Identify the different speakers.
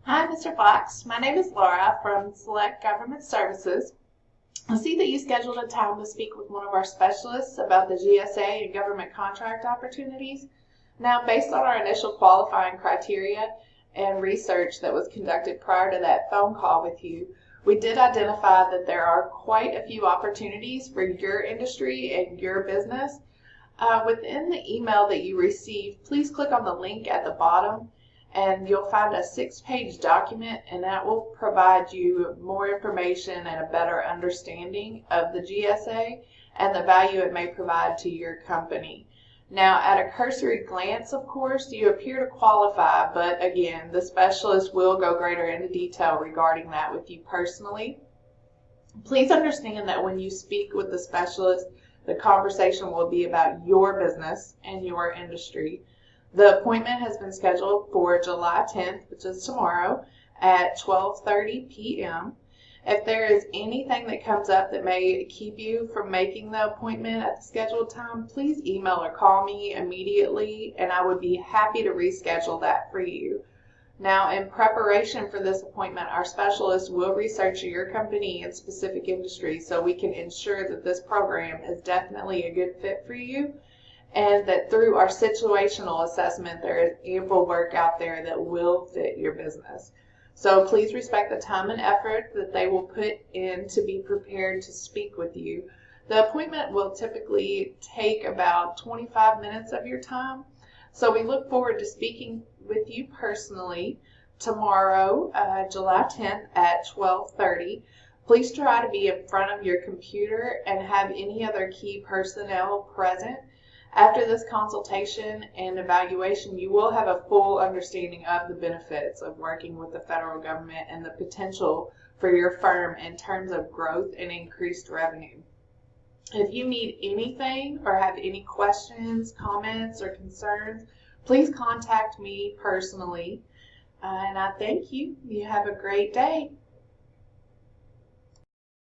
Speaker 1: Hi, Mr. Fox. My name is Laura from Select Government Services. I see that you scheduled a time to speak with one of our specialists about the GSA and government contract opportunities. Now, based on our initial qualifying criteria and research that was conducted prior to that phone call with you, we did identify that there are quite a few opportunities for your industry and your business. Within the email that you received, please click on the link at the bottom and you'll find a 6-page document, and that will provide you more information and a better understanding of the GSA and the value it may provide to your company. Now, at a cursory glance, of course, you appear to qualify, but again, the specialist will go greater into detail regarding that with you personally. Please understand that when you speak with the specialist, the conversation will be about your business and your industry. The appointment has been scheduled for July 10th, which is tomorrow, at 12:30 p.m. If there is anything that comes up that may keep you from making the appointment at the scheduled time, please email or call me immediately, and I would be happy to reschedule that for you. Now, in preparation for this appointment, our specialist will research your company and specific industry so we can ensure that this program is definitely a good fit for you, and that through our situational assessment, there is ample work out there that will fit your business. So please respect the time and effort that they will put in to be prepared to speak with you. The appointment will typically take about 25 minutes of your time. So we look forward to speaking with you personally tomorrow, July 10th at 12:30. Please try to be in front of your computer and have any other key personnel present. After this consultation and evaluation, you will have a full understanding of the benefits of working with the federal government and the potential for your firm in terms of growth and increased revenue. If you need anything or have any questions, comments, or concerns, please contact me personally. And I thank you. You have a great day.